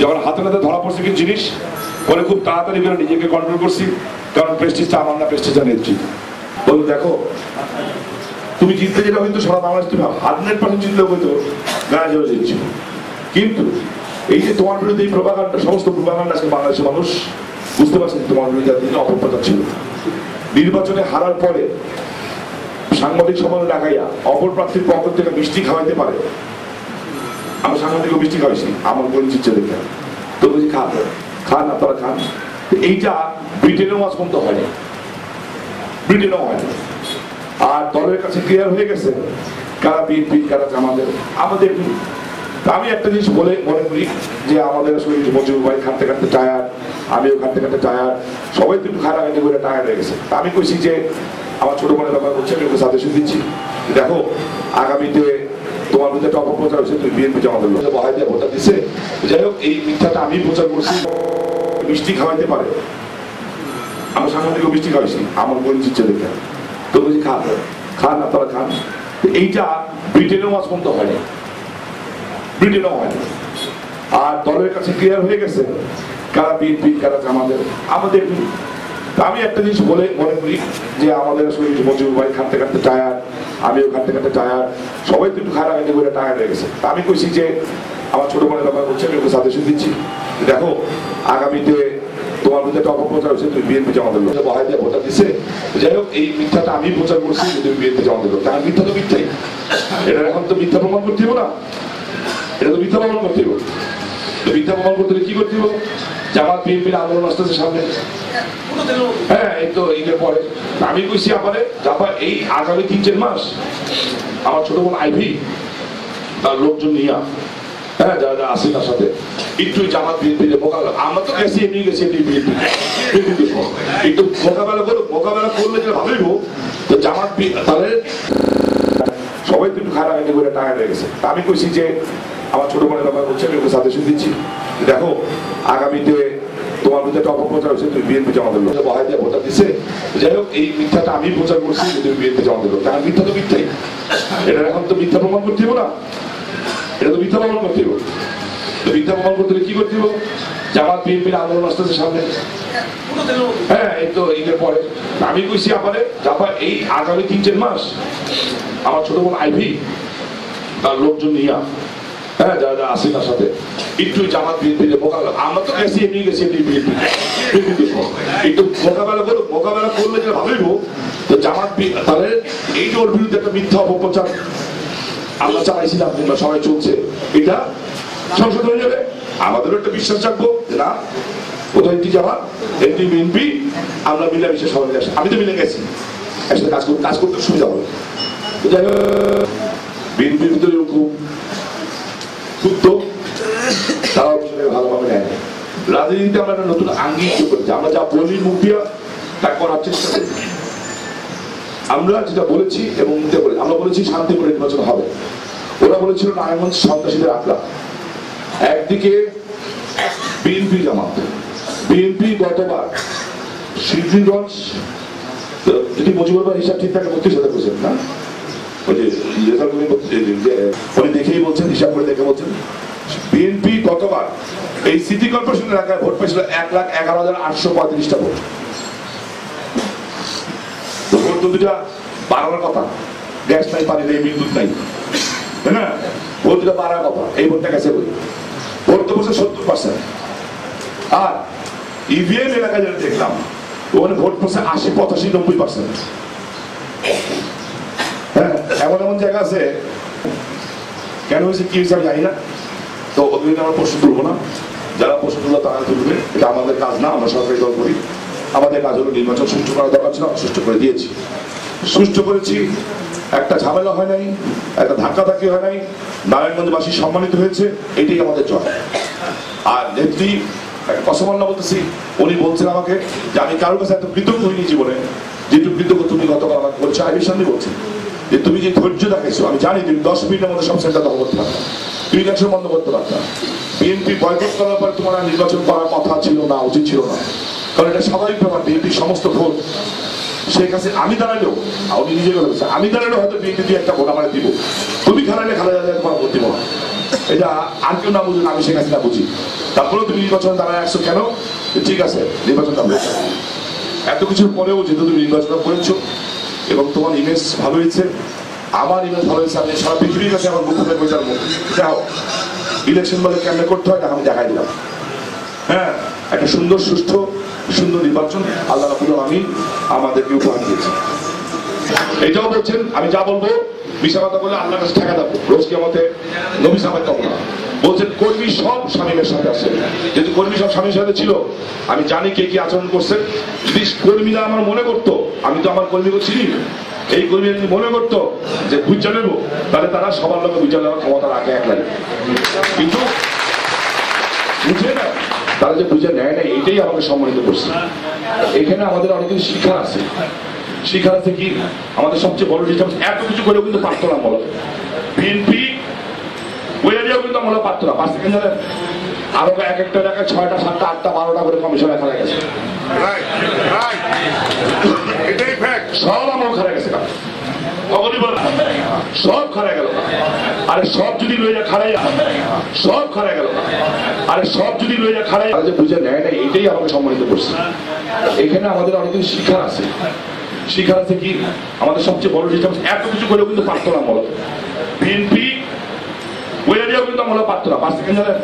যখন হাতে নাতে ধরা পড়ছে কিছু জিনিস পরে খুব তাড়াতাড়ি করে নিজেকে কন্ট্রোল করছি, কারণ প্রেস্টিজটা আমার না, প্রেস্টিজটা নেত্রী। বলুন দেখো, তুমি জিততে যেটা হয়তো সারা বাংলাদেশ তুমি 100% জিতলেও হয়তো গায়ে জিতছিল, কিন্তু এই যে তোমার বিরুদ্ধে এই প্রোপাগান্ডা, সমস্ত প্রোপাগান্ডা আজকে বাংলাদেশের মানুষ বুঝতে পারছেন তোমার বিরুদ্ধে অপপ্রচার ছিল। নির্বাচনে হারার পরে সাংবাদিক সম্মেলন ডাকাইয়া অপর প্রার্থীর পক্ষ থেকে মিষ্টি খাওয়াইতে পারে। আমি সাংবাদিক মিষ্টি খাওয়াইছি আমার পরিচিত দেখে, তো বলছি খান আপনারা খান। এইটা ব্রিটেনেও আজ পর্যন্ত হয়নি, ব্রিটেনেও হয়নি। আর দলের কাছে ক্লিয়ার হয়ে গেছে কারা বিএনপি কারা আমাদের। আমি একটা জিনিস মনে করি যে আমাদের আসলে মজিবুর ভাই খাটতে খাটতে টায়ার, আমিও খাটতে খাটতে টায়ার, সবাই তো একটু খাটাখাটি করে টায়ার হয়ে গেছে। আমি কইছি যে আমার ছোট বোনের ব্যাপার হচ্ছে, আমি ওকে সাজেশন দিচ্ছি, দেখো আগামীতে তোমার মধ্যে একটা অপপ্রচার হচ্ছে, তুমি বিএনপি জমা দিল বহাই দিয়ে ভোটটা দিচ্ছে। যাই হোক, এই মিথ্যাটা আমি প্রচার করছি, মিষ্টি খাওয়াইতে পারে। আমার সাংবাদিক মিষ্টি খাওয়াইছি আমার পরিচিত দেখে, তো বলছি খান আপনারা খান। এইটা ব্রিটেনেও আজ পর্যন্ত হয়নি, ব্রিটেনও হয়নি। আর দলের কাছে ক্লিয়ার হয়ে গেছে কারা বিএনপি কারা আমাদের। আমি একটা জিনিস মনে করি যে আমাদের আসলে মজিবুর ভাই খাটতে খাটতে টায়ার, আমিও খাটতে খাটতে টায়ার, সবাই তো একটু খাটাখাটি করে টায়ার হয়ে গেছে। আমি কইছি যে আমার ছোট বোনের ব্যাপার হচ্ছে, আমি ওকে সাজেশন দিচ্ছি, দেখো আগামীতে তোমার মধ্যে একটা অপপ্রচার হচ্ছে, তুমি বিএনপি জমা দিল বহাই দিয়ে ভোটটা দিচ্ছে। যাই হোক, এই মিথ্যাটা আমি প্রচার করছি যে তুমি বিএনপি জমা দিল, কারণ মিথ্যা তো মিথ্যাই, এটা এখন তো মিথ্যা প্রমাণ করতে হবে না, এটা তো মিথ্যা প্রমাণ করতে হবে। তো মিথ্যা প্রমাণ করতে হলে কি করতে হবে? জামাত বিএনপির আন্দোলন আসতেছে সামনে, হ্যাঁ এই তো ঈদের পরে। আমি কইছি আমারে যাবা এই আগামী 3-4 মাস আমার ছোট বোন আইভি তার লোকজন নিয়ে, হ্যাঁ যারা আসে তার সাথে একটু জামাত বিএনপি মোকাবেলা, আমরা তো গেছি এমনি গেছি বিএনপি একটু মোকাবেলা করলে যেটা ভাবিব, তো জামাত তাহলে সবাই তো একটু খাটাখাটি করে টায়ার হয়ে গেছে। আমি কইছি যে আমার ছোট বোনের ব্যাপার হচ্ছে, আমি ওকে সাজেশন দিচ্ছি, দেখো আগামীতে তোমার মধ্যে একটা অপপ্রচার হচ্ছে, তুমি বিএনপি জমা দিল বহাই দিয়ে ভোটটা দিচ্ছে। যাই হোক, এই মিথ্যাটা আমি প্রচার করছি যে তুমি বিএনপি জমা দিল, কারণ মিথ্যা তো মিথ্যাই, এটা এখন তো মিথ্যা প্রমাণ করতে হবে না, এটা তো মিথ্যা প্রমাণ করতে হবে। তো মিথ্যা প্রমাণ করতে হলে কি করতে হবে? জামাত বিএনপির আন্দোলন আসতেছে সামনে, হ্যাঁ এই তো ঈদের পরে। আমি কইছি আমারে যাবা এই আগামী 3-4 মাস আমার ছোট বোন আইভি তার লোকজন নিয়ে, হ্যাঁ যারা আসে তার সাথে একটু জামাত বিএনপি মোকাবেলা, আমরা তো গেছি এমনি গেছি বিএনপি একটু মোকাবেলা করলে যেটা ভাবিব, তো জামাত তাহলে এই যে ওর বিরুদ্ধে একটা মিথ্যা অপপ্রচার আমরা চালাইছিলাম কিংবা সবাই চলছে, এটা সংশোধন হয়ে যাবে। আমাদেরও একটা বিশ্বাস রাখবো যে না, কোথাও এনটি জামাত এনটি বিএনপি আমরা মিলেমিশে সবাই আসি, আমি তো মিলে গেছি, একসাথে কাজ করতে সুবিধা হবে। বিএনপির ভিতরে খুব ক্ষুব্ধ, তারাও ভালোভাবে নেয়। রাজনীতিতে আমরা একটা নতুন আঙ্গিক করেছি, আমরা যা বলি মুখ দিয়া তা করার চেষ্টা করি। আমরা যেটা বলেছি এবং আমরা বলেছি শান্তিপূর্ণ নির্বাচন হবে, ওরা বলেছিল নারায়ণগঞ্জ সন্ত্রাসীদের আখড়া। একদিকে বিএনপি জামাত, বিএনপি গতবার সিদ্ধিরগঞ্জ যদি মজিবুর ভাই হিসাব ঠিক থাকে 32,000% না, ওই যে উনি দেখেই বলছেন, হিসাব করে দেখে বলছেন। বিএনপি গতবার এই সিটি কর্পোরেশন এলাকায় ভোট পেয়েছিল 1,11,835টা ভোট। ভোট তো দুটা বাড়ানোর কথা, গ্যাস নাই, পানি নেই, বিদ্যুৎ নাই, তাই না? ভোট দুটা বাড়ার কথা, এই ভোটটা গেছে বলি ভোট তো বলছে 70%। আর ইভিএম এলাকায় যেটা দেখলাম ওখানে ভোট পড়ছে 80, 85, 90%। হ্যাঁ, এমন এমন জায়গা আছে, কেন হয়েছে কি হয়েছে আমি জানি না, তো ওদের আমরা প্রশ্ন তুলবো না, যারা প্রশ্ন তুললো তারা তুলবে, এটা আমাদের কাজ না, আমরা সরকারি দল করি। আমাদের কাজ হলো নির্বাচন সুষ্ঠু করার দরকার ছিল, সুষ্ঠু করে দিয়েছি, সুষ্ঠু করেছি, একটা ঝামেলা হয় নাই, একটা ধাক্কাধাক্কি হয় নাই, নারায়ণগঞ্জবাসী সম্মানিত হয়েছে, এটাই আমাদের জয়। আর নেত্রী একটা কসমান্না বলতেছি, উনি বলছেন আমাকে যে আমি কারোর কাছে এত কৃতজ্ঞ হইনি জীবনে যেটুকু কৃতজ্ঞ তুমি গতকাল আমাকে বলছো। আইবির সামনে বলছেন যে তুমি যে ধৈর্য দেখাইছো, আমি জানি তুমি 10 মিনিটের মধ্যে সব সেন্টার দখল করতে পারবে, 2 ইলেকশন বন্ধ করতে পারবে। বিএনপি বয়কট করার পরে তোমার নির্বাচন করার কথা ছিল না, উচিত ছিল না, কারণ এটা স্বাভাবিক ব্যাপার। বিএনপির সমস্ত ভোট শেখ হাসিনা, আমি দাঁড়ালেও, উনি নিজে বলেছে আমি দাঁড়ালেও হয়তো বিএনপি দিয়ে একটা ভোট আমার দিব, তুমি খেলালে খেলা যাবে, তোমার ভোট দিব না, এটা আর কেউ না বুঝুন, আমি শেখ হাসিনা বুঝি। তারপরেও তুমি নির্বাচন দাঁড়ায় আসছো কেন? ঠিক আছে, নির্বাচনটা হয়েছে, এত কিছুর পরেও যেহেতু তুমি নির্বাচন করেছো এবং তোমার ইমেজ ভালো হয়েছে, আমার ইমেজ ভালো হয়েছে, আমি সারা পৃথিবীর কাছে আমার মুখে থাকবো যার মুখ যাও ইলেকশন বলে কেমনে করতে হয় আমি দেখাই দিলাম। হ্যাঁ, একটা সুন্দর সুষ্ঠু সুন্দর নির্বাচন আল্লাহ রাব্বুল আলামিন আমাদেরকে উপহার দিয়েছে। এটাও বলছেন আমি যা বলবো মিশা কথা বলে আল্লাহর কাছে টাকা দেবো, রোজ কিয়ামতে নবী সাহেব পাবো না। বলছেন কর্মী সব শামীমের সাথে আছে, যেহেতু কর্মী সব স্বামীর সাথে ছিল আমি জানি কে কি আচরণ করছেন। যদি কর্মীরা আমার মনে করতো, আমি তো আমার কর্মীকে চিনি, এই কর্মী যদি মনে করতো যে বুঝা নেবো, তাহলে তারা সবার লোকে বুঝা নেওয়ার ক্ষমতা রাখে এক লাগে, কিন্তু বুঝে না, তারা যে বুঝে নেয় না, এটাই আমাকে সম্মানিত করছে। এখানে আমাদের অনেক কিছু শিক্ষা আছে। শিক্ষা আছে কি, আমাদের সবচেয়ে বড় জিনিস এত কিছু করেও কিন্তু পারতো না বলো, বিএনপি বলে দিয়েও কিন্তু আমরা পারতো না, পারছে কেন জানেন? আরো এক একটা এলাকায় 6টা 7টা 8টা 12টা করে কমিশন খারা গেছে, সব আমার খারা গেছে, সব খারা গেল। আরে সব যদি লইয়া খারাই, সব খারা গেল। আরে সব যদি লইয়া খারাই, যে বুঝে নেয় না, এটাই আমাকে সম্মানিত করছে। এখানে আমাদের অনেক কিছু শিক্ষা আছে। শিক্ষা আছে কি, আমাদের সবচেয়ে বড় জিনিস এত কিছু করেও কিন্তু পারতো না বলো, বিএনপি বলে দিয়েও কিন্তু আমরা পারতো না, পারছে কেন জানেন?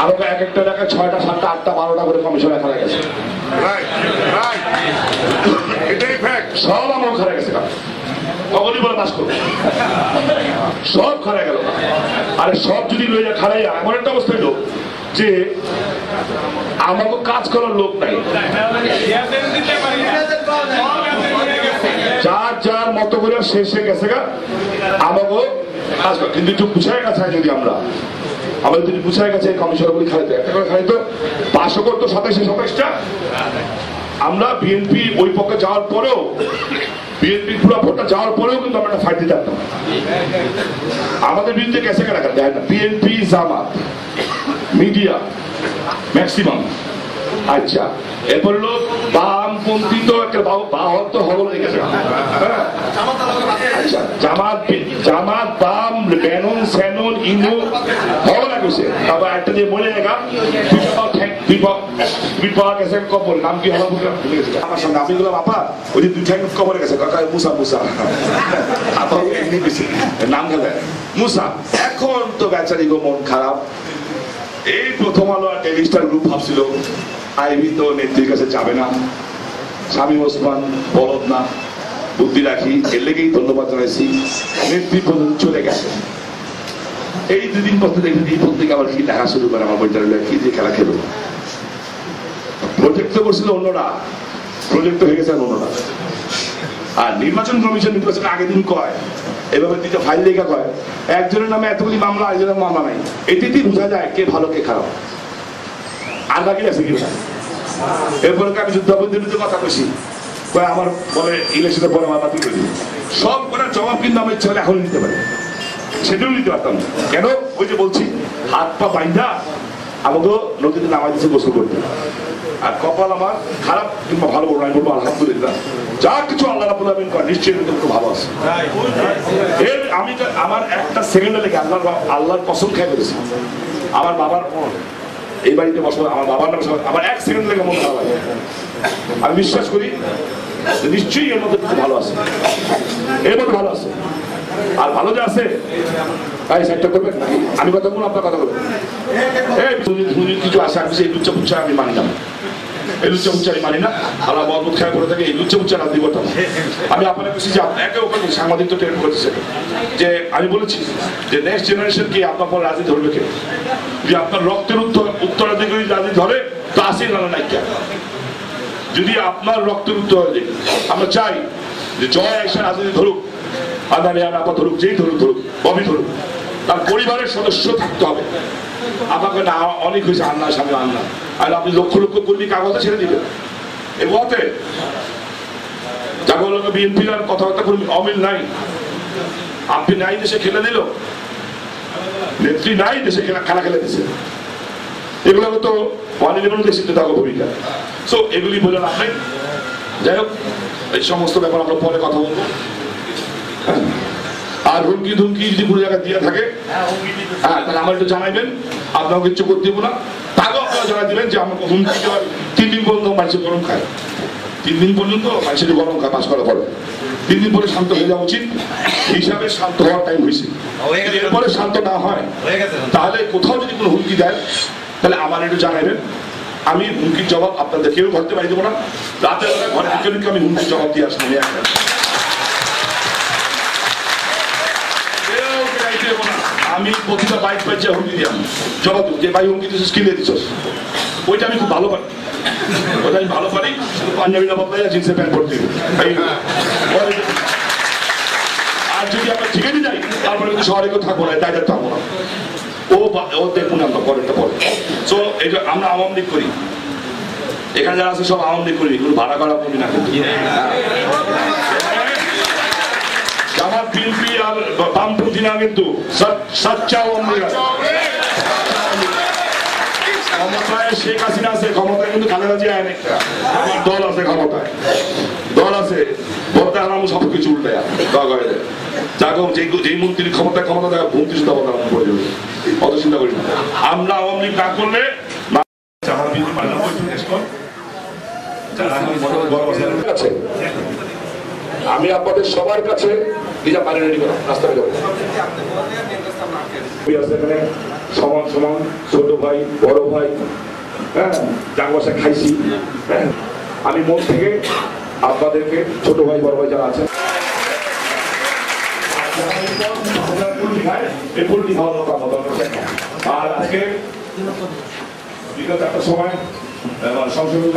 আরো এক একটা এলাকায় 6টা 7টা 8টা 12টা করে কমিশন খারা গেছে, সব আমার খারা গেছে, সব খারা গেল। আরে সব যদি লইয়া খারাই, এমন একটা অবস্থা হইল যে আমাকে কাজ করার লোক নাই, যার যার মতো করে শেষে গেছে গা, আমাকে কাজ কর। কিন্তু একটু বুঝায় গেছে, যদি আমরা আমাদের যদি বুঝায় গেছে কমিশনার গুলি খাইতো, একটা করে খাইতো, পাশও করতো 27টা। আমরা বিএনপি ওই পক্ষে যাওয়ার পরেও, বিএনপি পুরো ভোটটা যাওয়ার পরেও কিন্তু আমরা একটা ফাইট দিতে পারতাম। আমাদের বিরুদ্ধে গেছে কেন দেখেন না, বিএনপি জামাত মিডিয়া ম্যাক্সিমাম। আচ্ছা, এরপর হলো বামপন্থী, তো একটা বাহন তো হল হয়ে গেছে। আচ্ছা, জামাত বাম বেনন স্যানন ইনু হল লাগছে, তারপর একটা দিয়ে বলে গেগা দুই পাওয়া গেছে কবর, নাম কি হল ভুলে গেছে আমার সঙ্গে। আমি বললাম আপা ওই যে 2 ঠ্যাং কবরে গেছে, মুসা মুসা নাম গেলে মুসা। এখন তো বেচারি গো মন খারাপ। এই প্রথম আলো আর ডেইলি স্টার গ্রুপ ভাবছিল আইবি তো নেত্রীর কাছে যাবে না, শামীম ওসমান বলদ না, বুদ্ধি রাখি, এর লেগেই ধন্যবাদ জানাইছি, নেত্রী পর্যন্ত চলে গেছে। এই 2 দিন পর দেখবেন এই পত্রিকা আবার কি দেখা শুরু করে, আমার বইটা কি দিয়ে খেলা খেলো। প্রজেক্ট তো করছিল অন্যরা, প্রজেক্ট হয়ে গেছে অন্যরা। আর নির্বাচন কমিশন নির্বাচনের আগের দিন কয় এভাবে 2টা ফাইল লেখা কয়, একজনের নামে এতগুলি মামলা, একজনের মামলা নাই, এটিতেই বোঝা যায় কে ভালো কে খারাপ। আর বাকি আছে কি? এরপরে আমি যুদ্ধবন্ধীর কথা কইছি, আমার বলে ইলেকশনের পরে আমার বাতিল করে দিই, সব করার জবাব কিন্তু আমি ইচ্ছা হলে এখন নিতে পারি, সেটাও নিতে পারতাম না। কেন? ওই যে বলছি, হাত পা বাইন্ধা আমাকে নদীতে নামাই দিচ্ছে গোসল করতে। আর কপাল আমার খারাপ কিংবা ভালো বলবো, আমি বলবো আলহামদুলিল্লাহ, যা কিছু আল্লাহ রাব্বুল আলামিন করে নিশ্চয়ই কিন্তু ভালো আছে। এর আমি আমার একটা সেকেন্ডে লেগে আল্লাহর কসম খেয়ে ফেলেছি। আমার বাবার এই বাড়িতে বসবো, আমার বাবার নামে আমার 1 সেকেন্ড লেগে মন খারাপ লাগে। আমি বিশ্বাস করি নিশ্চয়ই এর মধ্যে কিছু ভালো আছে, এর মধ্যে ভালো আছে। আর ভালো যে আছে তাই সাইডটা করবেন, আমি কথা বলবো আপনার কথা বলবেন। কিছু আছে আমি এই লুচ্চা পুচ্ছা আমি মানি না, এই লুচ্চা পুচ্ছা আমি মানি না। আল্লাহ মহম্মদ খেয়া করে থাকে, এই লুচ্চা পুচ্ছা রাত দিব। আমি আপনার কাছে যে একে ওখানে সাংবাদিক তো ট্রেন করেছে যে আমি বলেছি যে নেক্সট জেনারেশন কি আপনার পর রাজনীতি ধরবে কে? যে আপনার রক্তের উত্তরাধিকারী রাজনীতি ধরে তো আসেই না নাইকা। যদি আপনার রক্তের উত্তরাধিকারী, আমরা চাই যে জয় একসাথে রাজনীতি ধরুক, আদানি আপা ধরুক, যেই ধরুক ধরুক, ববি ধরুক, তার পরিবারের সদস্য থাকতে হবে। আমাকে না অনেক হয়েছে আন্নার সামনে আন্না, আর আপনি লক্ষ লক্ষ কর্মী কাগজে ছেড়ে দিবেন। এ বলতে জাগর বিএনপির আর কথাবার্তা কর্মী অমিল নাই, আপনি নাই দেশে খেলে দিল, নেত্রী নাই দেশে খেলা খেলে দিছে, এগুলো তো 111 দেশে থাকো ভূমিকা। সো এগুলি বলে লাভ নেই। যাই হোক, এই সমস্ত ব্যাপার আমরা পরে কথা বলবো। আর হুমকি ধুমকি যদি কোনো জায়গায় দিয়ে থাকে, হ্যাঁ, তাহলে আমার একটু জানাইবেন, আপনাকে কিচ্ছু করতে দেবো না। তাকেও আপনারা জানাই দিবেন যে আমাকে হুমকি দেওয়ার 3 দিন পর্যন্ত মানুষের গরম খায়, 3 দিন পর্যন্ত মানুষের গরম খায় পাস করার পরে। 3 দিন পরে শান্ত হয়ে যাওয়া উচিত, হিসাবে শান্ত হওয়ার টাইম হয়েছে। এরপরে শান্ত না হয় তাহলে কোথাও যদি কোনো হুমকি দেয় তাহলে আমার একটু জানাইবেন। আমি হুমকির জবাব আপনাদের কেউ করতে পারি দেবো না। রাতের বেলা ঘরে ঢুকে আমি হুমকির জবাব দিয়ে আসলাম। আমি প্রতিটা বাইক পাইছি হুমকি দিলাম, জবাব দেবো যে ভাই হুমকি দিচ্ছিস কিনে দিচ্ছিস। ওইটা আমি খুব ভালো পারি, ওইটা আমি ভালো পারি। শুধু পাঞ্জাবি না বদলাই জিন্সের প্যান্ট পরতে। আর যদি আমরা ঠিকে যাই তারপরে কিন্তু শহরে কেউ থাকবো না, তাই থাকবো না। ও দেখুন আমরা পরেরটা পরে। তো এটা আমরা আওয়ামী লীগ করি, এখানে যারা আছে সব আওয়ামী লীগ করি, কোনো ভাড়া করা করি না। কিন্তু জামাত বিএনপি আর বামপন্থী না, কিন্তু সচ্চা আওয়ামী লীগ। ক্ষমতায় শেখ হাসিনা আছে, ক্ষমতায় কিন্তু খালেদা জিয়া একটা আমার দল আছে, ক্ষমতায় দল আছে, বলতে হারাম সবকিছু উল্টে যাকে যেই মন্ত্রী ক্ষমতা দেখা মন্ত্রী সুদ্ধা বলতে হারাম করে দেবে। অত চিন্তা করি না। আমরা আওয়ামী লীগ না করলে আমি আপনাদের সবার কাছে নিজা পানি রেডি করা রাস্তা সমান সমান ছোট ভাই বড় ভাই, হ্যাঁ, যার বাসায় খাইছি। হ্যাঁ, আমি মন থেকে আপনাদেরকে ছোট ভাই বড় ভাই যারা আছেন আর আজকে বিগত একটা সময় সংসদের